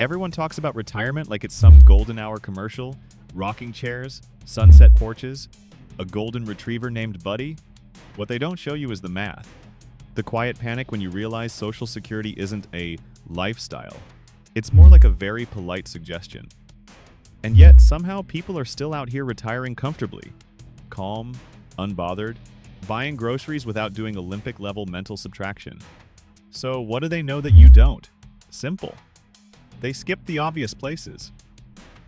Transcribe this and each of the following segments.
Everyone talks about retirement like it's some golden hour commercial, rocking chairs, sunset porches, a golden retriever named Buddy. What they don't show you is the math. The quiet panic when you realize Social Security isn't a lifestyle. It's more like a very polite suggestion. And yet, somehow, people are still out here retiring comfortably. Calm, unbothered, buying groceries without doing Olympic-level mental subtraction. So, what do they know that you don't? Simple. They skipped the obvious places.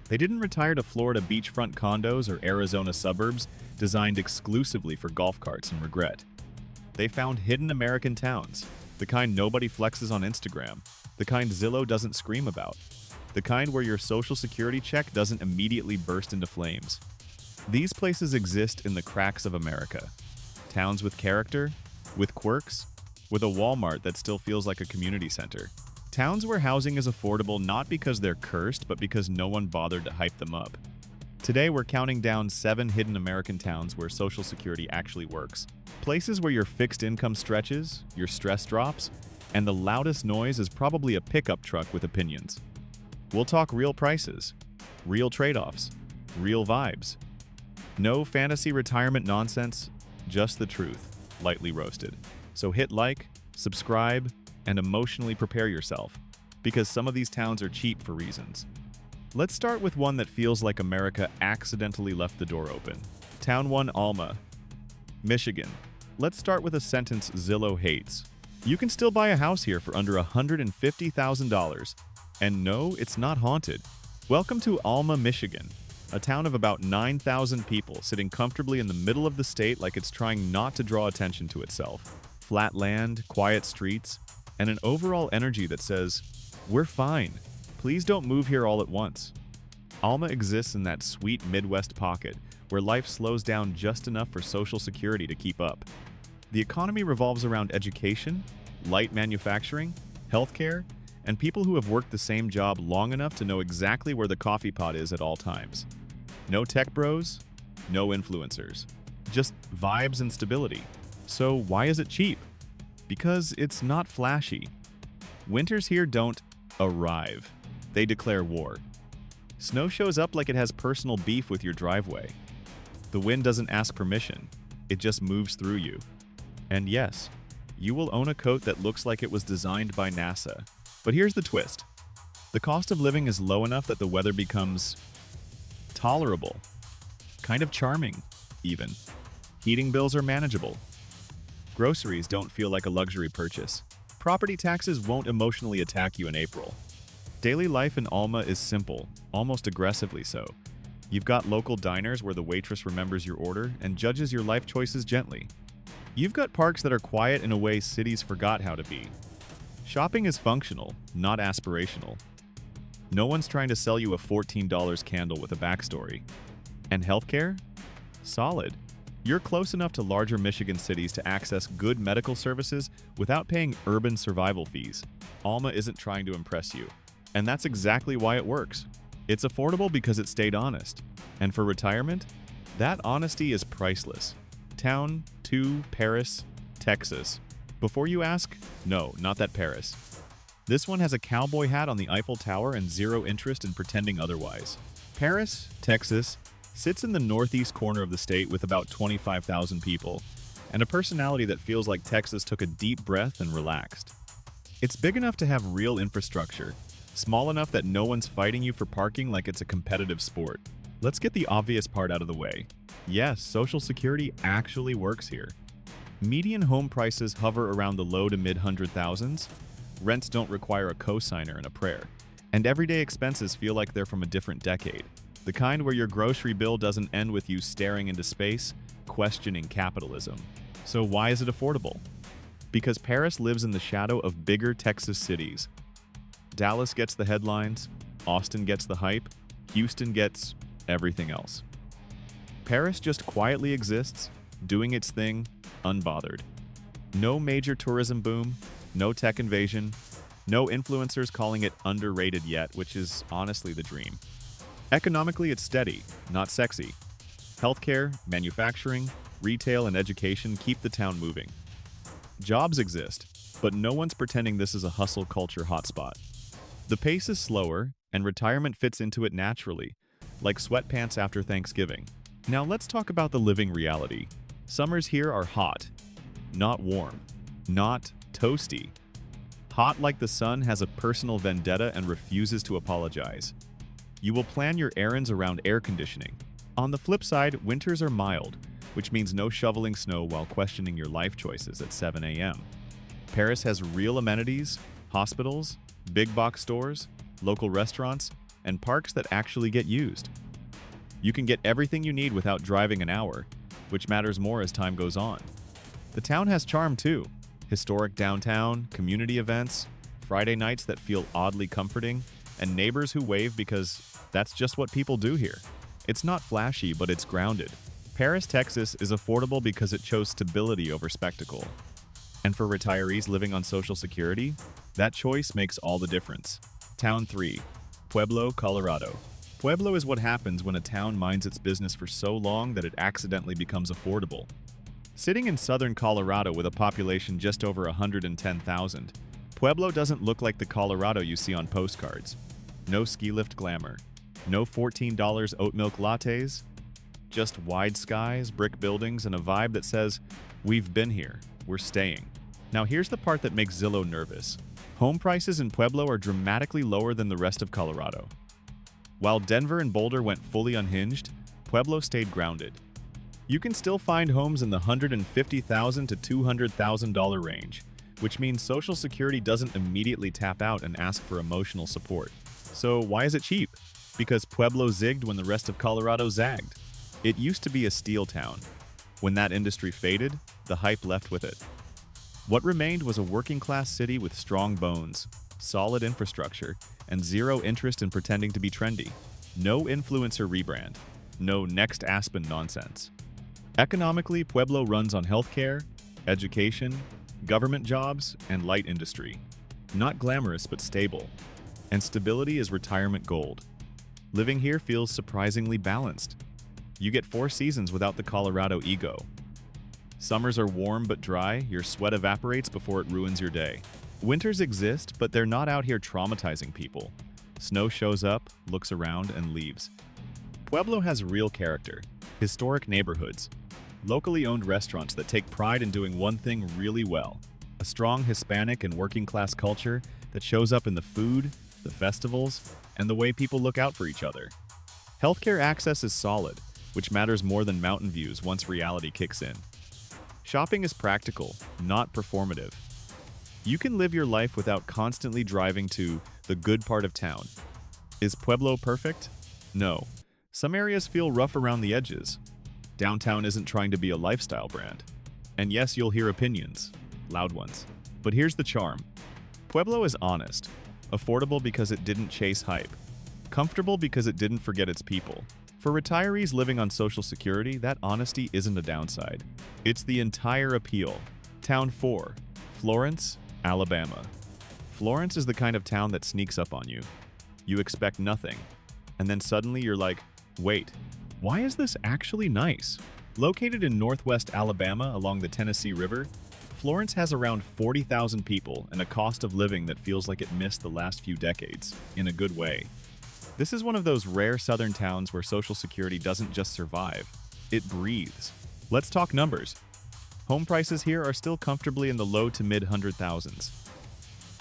They didn't retire to Florida beachfront condos or Arizona suburbs designed exclusively for golf carts and regret. They found hidden American towns, the kind nobody flexes on Instagram, the kind Zillow doesn't scream about, the kind where your Social Security check doesn't immediately burst into flames. These places exist in the cracks of America. Towns with character, with quirks, with a Walmart that still feels like a community center. Towns where housing is affordable not because they're cursed, but because no one bothered to hype them up. Today, we're counting down 7 hidden American towns where Social Security actually works. Places where your fixed income stretches, your stress drops, and the loudest noise is probably a pickup truck with opinions. We'll talk real prices, real trade-offs, real vibes. No fantasy retirement nonsense, just the truth, lightly roasted. So hit like, subscribe, and emotionally prepare yourself, because some of these towns are cheap for reasons. Let's start with one that feels like America accidentally left the door open. Town 1, Alma, Michigan. Let's start with a sentence Zillow hates. You can still buy a house here for under $150,000. And no, it's not haunted. Welcome to Alma, Michigan, a town of about 9,000 people sitting comfortably in the middle of the state like it's trying not to draw attention to itself. Flat land, quiet streets, and an overall energy that says, "We're fine. Please don't move here all at once." Alma exists in that sweet Midwest pocket where life slows down just enough for Social Security to keep up. The economy revolves around education, light manufacturing, healthcare, and people who have worked the same job long enough to know exactly where the coffee pot is at all times. No tech bros, no influencers. Just vibes and stability. So why is it cheap? Because it's not flashy. Winters here don't arrive. They declare war. Snow shows up like it has personal beef with your driveway. The wind doesn't ask permission. It just moves through you. And yes, you will own a coat that looks like it was designed by NASA. But here's the twist. The cost of living is low enough that the weather becomes tolerable. Kind of charming, even. Heating bills are manageable. Groceries don't feel like a luxury purchase. Property taxes won't emotionally attack you in April. Daily life in Alma is simple, almost aggressively so. You've got local diners where the waitress remembers your order and judges your life choices gently. You've got parks that are quiet in a way cities forgot how to be. Shopping is functional, not aspirational. No one's trying to sell you a $14 candle with a backstory. And healthcare? Solid. You're close enough to larger Michigan cities to access good medical services without paying urban survival fees. Alma isn't trying to impress you. And that's exactly why it works. It's affordable because it stayed honest. And for retirement, that honesty is priceless. Town 2, Paris, Texas. Before you ask, no, not that Paris. This one has a cowboy hat on the Eiffel Tower and zero interest in pretending otherwise. Paris, Texas, sits in the northeast corner of the state with about 25,000 people, and a personality that feels like Texas took a deep breath and relaxed. It's big enough to have real infrastructure, small enough that no one's fighting you for parking like it's a competitive sport. Let's get the obvious part out of the way. Yes, Social Security actually works here. Median home prices hover around the low to mid-100,000s. Rents don't require a cosigner and a prayer. And everyday expenses feel like they're from a different decade. The kind where your grocery bill doesn't end with you staring into space, questioning capitalism. So why is it affordable? Because Paris lives in the shadow of bigger Texas cities. Dallas gets the headlines, Austin gets the hype, Houston gets everything else. Paris just quietly exists, doing its thing, unbothered. No major tourism boom, no tech invasion, no influencers calling it underrated yet, which is honestly the dream. Economically, it's steady, not sexy. Healthcare, manufacturing, retail, and education keep the town moving. Jobs exist, but no one's pretending this is a hustle culture hotspot. The pace is slower, and retirement fits into it naturally, like sweatpants after Thanksgiving. Now let's talk about the living reality. Summers here are hot, not warm, not toasty. Hot like the sun has a personal vendetta and refuses to apologize. You will plan your errands around air conditioning. On the flip side, winters are mild, which means no shoveling snow while questioning your life choices at 7 a.m. Paris has real amenities, hospitals, big box stores, local restaurants, and parks that actually get used. You can get everything you need without driving an hour, which matters more as time goes on. The town has charm too. Historic downtown, community events, Friday nights that feel oddly comforting, and neighbors who wave because that's just what people do here. It's not flashy, but it's grounded. Paris, Texas is affordable because it chose stability over spectacle. And for retirees living on Social Security, that choice makes all the difference. Town 3, Pueblo, Colorado. Pueblo is what happens when a town minds its business for so long that it accidentally becomes affordable. Sitting in southern Colorado with a population just over 110,000, Pueblo doesn't look like the Colorado you see on postcards. No ski lift glamour, no $14 oat milk lattes, just wide skies, brick buildings, and a vibe that says, "We've been here, we're staying." Now here's the part that makes Zillow nervous. Home prices in Pueblo are dramatically lower than the rest of Colorado. While Denver and Boulder went fully unhinged, Pueblo stayed grounded. You can still find homes in the $150,000 to $200,000 range, which means Social Security doesn't immediately tap out and ask for emotional support. So why is it cheap? Because Pueblo zigged when the rest of Colorado zagged. It used to be a steel town. When that industry faded, the hype left with it. What remained was a working-class city with strong bones, solid infrastructure, and zero interest in pretending to be trendy. No influencer rebrand. No next Aspen nonsense. Economically, Pueblo runs on healthcare, education, government jobs, and light industry. Not glamorous, but stable. And stability is retirement gold. Living here feels surprisingly balanced. You get 4 seasons without the Colorado ego. Summers are warm but dry, your sweat evaporates before it ruins your day. Winters exist, but they're not out here traumatizing people. Snow shows up, looks around, and leaves. Pueblo has real character, historic neighborhoods, locally owned restaurants that take pride in doing one thing really well, a strong Hispanic and working-class culture that shows up in the food, the festivals, and the way people look out for each other. Healthcare access is solid, which matters more than mountain views once reality kicks in. Shopping is practical, not performative. You can live your life without constantly driving to the good part of town. Is Pueblo perfect? No. Some areas feel rough around the edges. Downtown isn't trying to be a lifestyle brand. And yes, you'll hear opinions, loud ones. But here's the charm. Pueblo is honest, affordable because it didn't chase hype, comfortable because it didn't forget its people. For retirees living on Social Security, that honesty isn't a downside. It's the entire appeal. Town 4, Florence, Alabama. Florence is the kind of town that sneaks up on you. You expect nothing, and then suddenly you're like, wait, why is this actually nice? Located in northwest Alabama along the Tennessee River, Florence has around 40,000 people and a cost of living that feels like it missed the last few decades, in a good way. This is one of those rare southern towns where Social Security doesn't just survive, it breathes. Let's talk numbers. Home prices here are still comfortably in the low to mid 100,000s.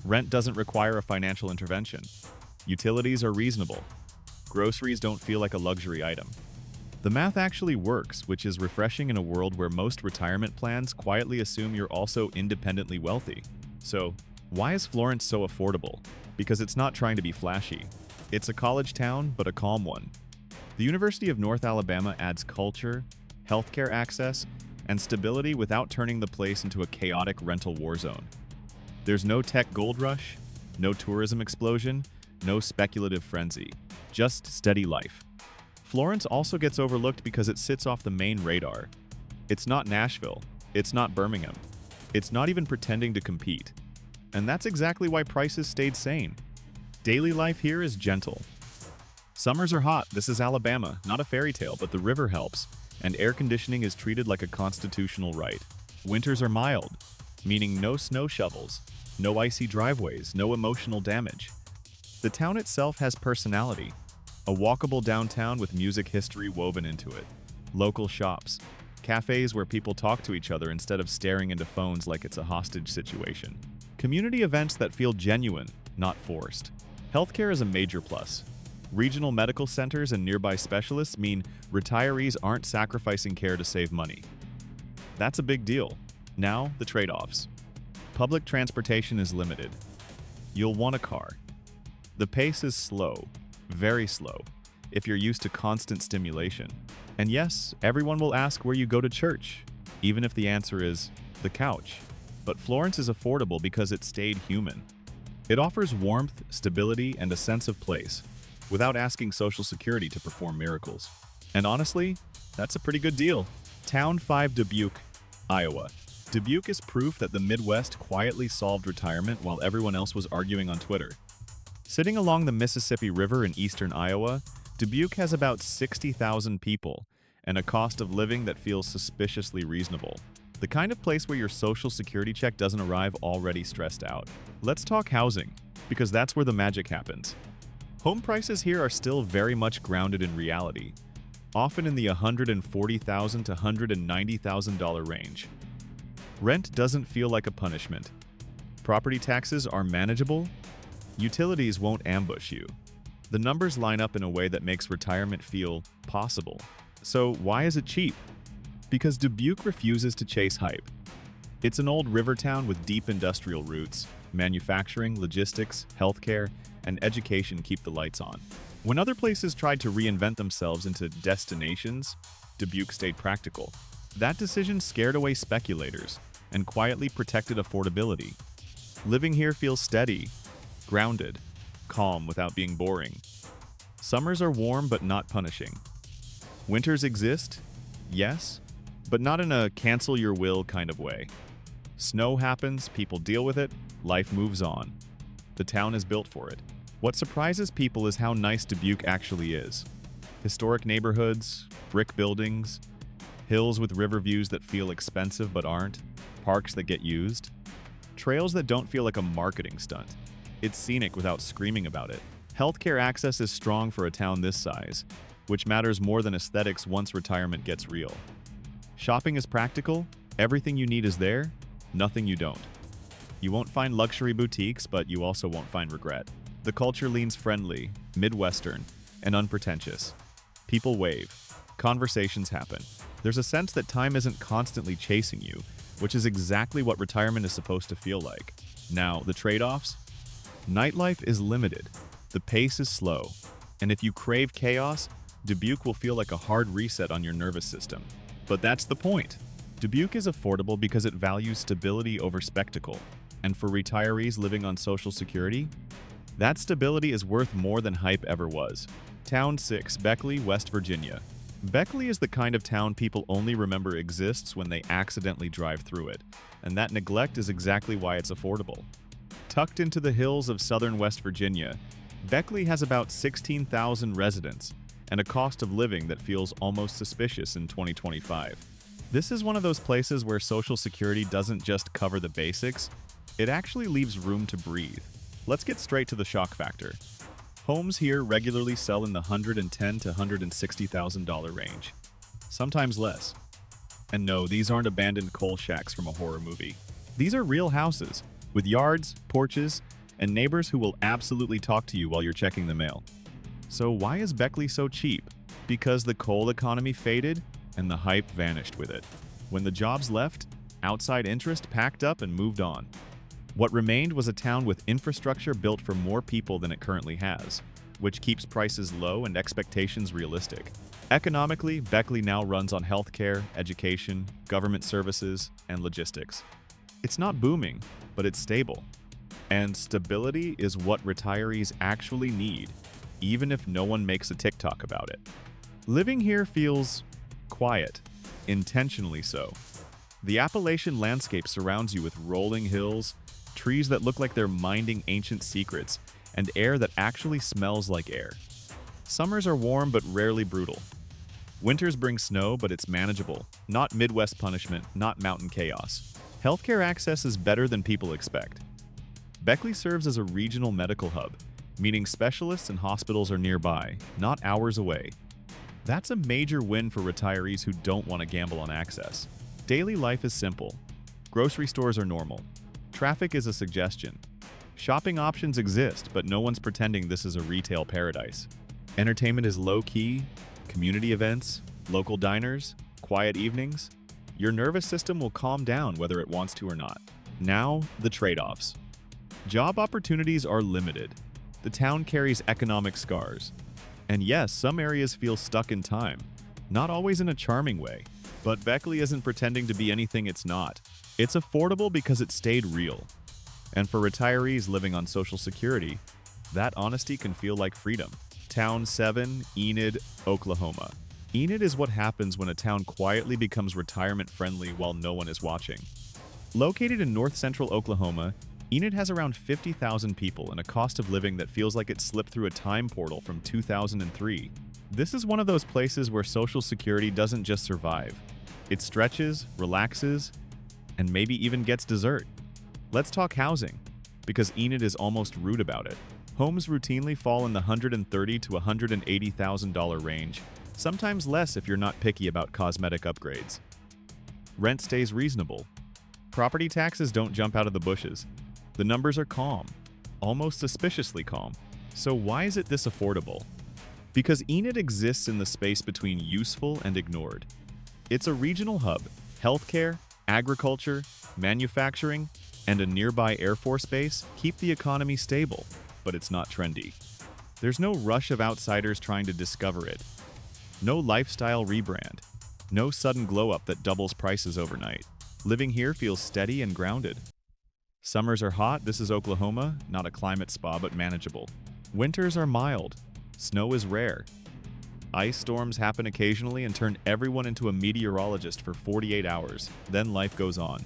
Rent doesn't require a financial intervention. Utilities are reasonable. Groceries don't feel like a luxury item. The math actually works, which is refreshing in a world where most retirement plans quietly assume you're also independently wealthy. So, why is Florence so affordable? Because it's not trying to be flashy. It's a college town, but a calm one. The University of North Alabama adds culture, healthcare access, and stability without turning the place into a chaotic rental war zone. There's no tech gold rush, no tourism explosion, no speculative frenzy, just steady life. Florence also gets overlooked because it sits off the main radar. It's not Nashville, it's not Birmingham, it's not even pretending to compete. And that's exactly why prices stayed sane. Daily life here is gentle. Summers are hot, this is Alabama, not a fairy tale, but the river helps, and air conditioning is treated like a constitutional right. Winters are mild, meaning no snow shovels, no icy driveways, no emotional damage. The town itself has personality. A walkable downtown with music history woven into it. Local shops. Cafes where people talk to each other instead of staring into phones like it's a hostage situation. Community events that feel genuine, not forced. Healthcare is a major plus. Regional medical centers and nearby specialists mean retirees aren't sacrificing care to save money. That's a big deal. Now, the trade-offs. Public transportation is limited. You'll want a car. The pace is slow, very slow, if you're used to constant stimulation. And yes, everyone will ask where you go to church, even if the answer is the couch. But Florence is affordable because it stayed human. It offers warmth, stability, and a sense of place, without asking Social Security to perform miracles. And honestly, that's a pretty good deal. Town 5 Dubuque, Iowa. Dubuque is proof that the Midwest quietly solved retirement while everyone else was arguing on Twitter. Sitting along the Mississippi River in eastern Iowa, Dubuque has about 60,000 people and a cost of living that feels suspiciously reasonable. The kind of place where your Social Security check doesn't arrive already stressed out. Let's talk housing, because that's where the magic happens. Home prices here are still very much grounded in reality, often in the $140,000 to $190,000 range. Rent doesn't feel like a punishment. Property taxes are manageable. Utilities won't ambush you. The numbers line up in a way that makes retirement feel possible. So why is it cheap? Because Dubuque refuses to chase hype. It's an old river town with deep industrial roots. Manufacturing, logistics, healthcare, and education keep the lights on. When other places tried to reinvent themselves into destinations, Dubuque stayed practical. That decision scared away speculators and quietly protected affordability. Living here feels steady, grounded, calm without being boring. Summers are warm but not punishing. Winters exist, yes, but not in a cancel your will kind of way. Snow happens, people deal with it, life moves on. The town is built for it. What surprises people is how nice Dubuque actually is. Historic neighborhoods, brick buildings, hills with river views that feel expensive but aren't, parks that get used, trails that don't feel like a marketing stunt. It's scenic without screaming about it. Healthcare access is strong for a town this size, which matters more than aesthetics once retirement gets real. Shopping is practical, everything you need is there, nothing you don't. You won't find luxury boutiques, but you also won't find regret. The culture leans friendly, Midwestern, and unpretentious. People wave. Conversations happen. There's a sense that time isn't constantly chasing you, which is exactly what retirement is supposed to feel like. Now, the trade-offs? Nightlife is limited. The pace is slow. And if you crave chaos, Dubuque will feel like a hard reset on your nervous system. But that's the point. Dubuque is affordable because it values stability over spectacle. And for retirees living on Social Security, that stability is worth more than hype ever was. Town 6, Beckley, West Virginia. Beckley is the kind of town people only remember exists when they accidentally drive through it, and that neglect is exactly why it's affordable. Tucked into the hills of southern West Virginia, Beckley has about 16,000 residents and a cost of living that feels almost suspicious in 2025. This is one of those places where Social Security doesn't just cover the basics, it actually leaves room to breathe. Let's get straight to the shock factor. Homes here regularly sell in the $110,000 to $160,000 range, sometimes less. And no, these aren't abandoned coal shacks from a horror movie. These are real houses, with yards, porches, and neighbors who will absolutely talk to you while you're checking the mail. So why is Beckley so cheap? Because the coal economy faded and the hype vanished with it. When the jobs left, outside interest packed up and moved on. What remained was a town with infrastructure built for more people than it currently has, which keeps prices low and expectations realistic. Economically, Beckley now runs on healthcare, education, government services, and logistics. It's not booming, but it's stable. And stability is what retirees actually need, even if no one makes a TikTok about it. Living here feels quiet, intentionally so. The Appalachian landscape surrounds you with rolling hills, trees that look like they're minding ancient secrets, and air that actually smells like air. Summers are warm but rarely brutal. Winters bring snow, but it's manageable. Not Midwest punishment, not mountain chaos. Healthcare access is better than people expect. Beckley serves as a regional medical hub, meaning specialists and hospitals are nearby, not hours away. That's a major win for retirees who don't want to gamble on access. Daily life is simple. Grocery stores are normal. Traffic is a suggestion. Shopping options exist, but no one's pretending this is a retail paradise. Entertainment is low-key, community events, local diners, quiet evenings. Your nervous system will calm down whether it wants to or not. Now, the trade-offs. Job opportunities are limited. The town carries economic scars. And yes, some areas feel stuck in time. Not always in a charming way. But Beckley isn't pretending to be anything it's not. It's affordable because it stayed real. And for retirees living on Social Security, that honesty can feel like freedom. Town 7, Enid, Oklahoma. Enid is what happens when a town quietly becomes retirement-friendly while no one is watching. Located in north-central Oklahoma, Enid has around 50,000 people and a cost of living that feels like it slipped through a time portal from 2003. This is one of those places where Social Security doesn't just survive. It stretches, relaxes, and maybe even gets dessert. Let's talk housing, because Enid is almost rude about it. Homes routinely fall in the $130,000 to $180,000 range, sometimes less if you're not picky about cosmetic upgrades. Rent stays reasonable. Property taxes don't jump out of the bushes. The numbers are calm, almost suspiciously calm. So why is it this affordable? Because Enid exists in the space between useful and ignored. It's a regional hub. Healthcare, agriculture, manufacturing, and a nearby Air Force base keep the economy stable, but it's not trendy. There's no rush of outsiders trying to discover it. No lifestyle rebrand. No sudden glow-up that doubles prices overnight. Living here feels steady and grounded. Summers are hot. This is Oklahoma, not a climate spa, but manageable. Winters are mild. Snow is rare. Ice storms happen occasionally and turn everyone into a meteorologist for 48 hours. Then life goes on.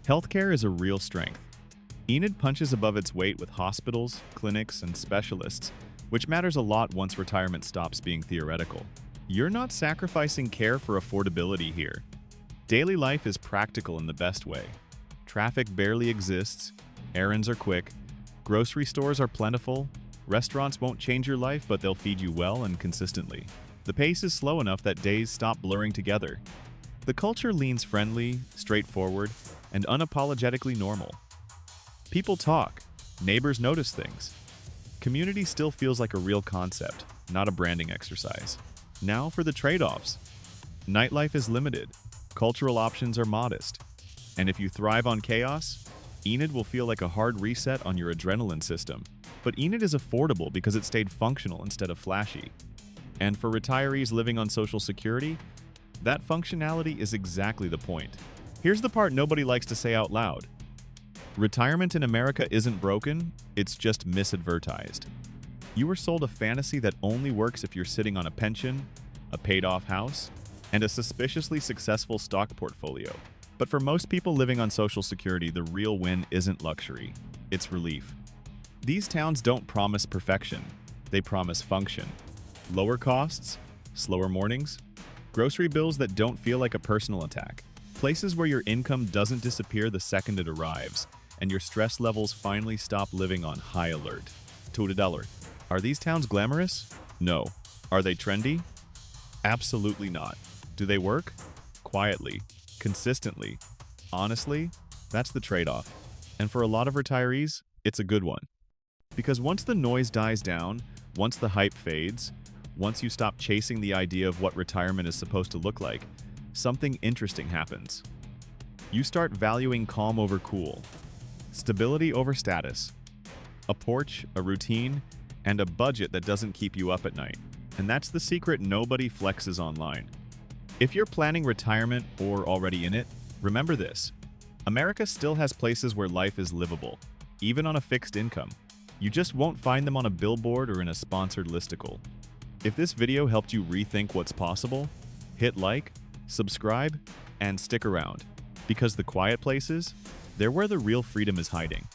Healthcare is a real strength. Enid punches above its weight with hospitals, clinics, and specialists, which matters a lot once retirement stops being theoretical. You're not sacrificing care for affordability here. Daily life is practical in the best way. Traffic barely exists, errands are quick, grocery stores are plentiful, restaurants won't change your life, but they'll feed you well and consistently. The pace is slow enough that days stop blurring together. The culture leans friendly, straightforward, and unapologetically normal. People talk, neighbors notice things. Community still feels like a real concept, not a branding exercise. Now for the trade-offs. Nightlife is limited, cultural options are modest, and if you thrive on chaos, Enid will feel like a hard reset on your adrenaline system. But Enid is affordable because it stayed functional instead of flashy. And for retirees living on Social Security, that functionality is exactly the point. Here's the part nobody likes to say out loud. Retirement in America isn't broken, it's just misadvertised. You were sold a fantasy that only works if you're sitting on a pension, a paid-off house, and a suspiciously successful stock portfolio. But for most people living on Social Security, the real win isn't luxury, it's relief. These towns don't promise perfection, they promise function. Lower costs, slower mornings, grocery bills that don't feel like a personal attack, places where your income doesn't disappear the second it arrives, and your stress levels finally stop living on high alert. $2. Are these towns glamorous? No. Are they trendy? Absolutely not. Do they work? Quietly, consistently. Honestly, that's the trade-off. And for a lot of retirees, it's a good one. Because once the noise dies down, once the hype fades, once you stop chasing the idea of what retirement is supposed to look like, something interesting happens. You start valuing calm over cool, stability over status, a porch, a routine, and a budget that doesn't keep you up at night. And that's the secret nobody flexes online. If you're planning retirement or already in it, remember this. America still has places where life is livable, even on a fixed income. You just won't find them on a billboard or in a sponsored listicle. If this video helped you rethink what's possible, hit like, subscribe, and stick around. Because the quiet places, they're where the real freedom is hiding.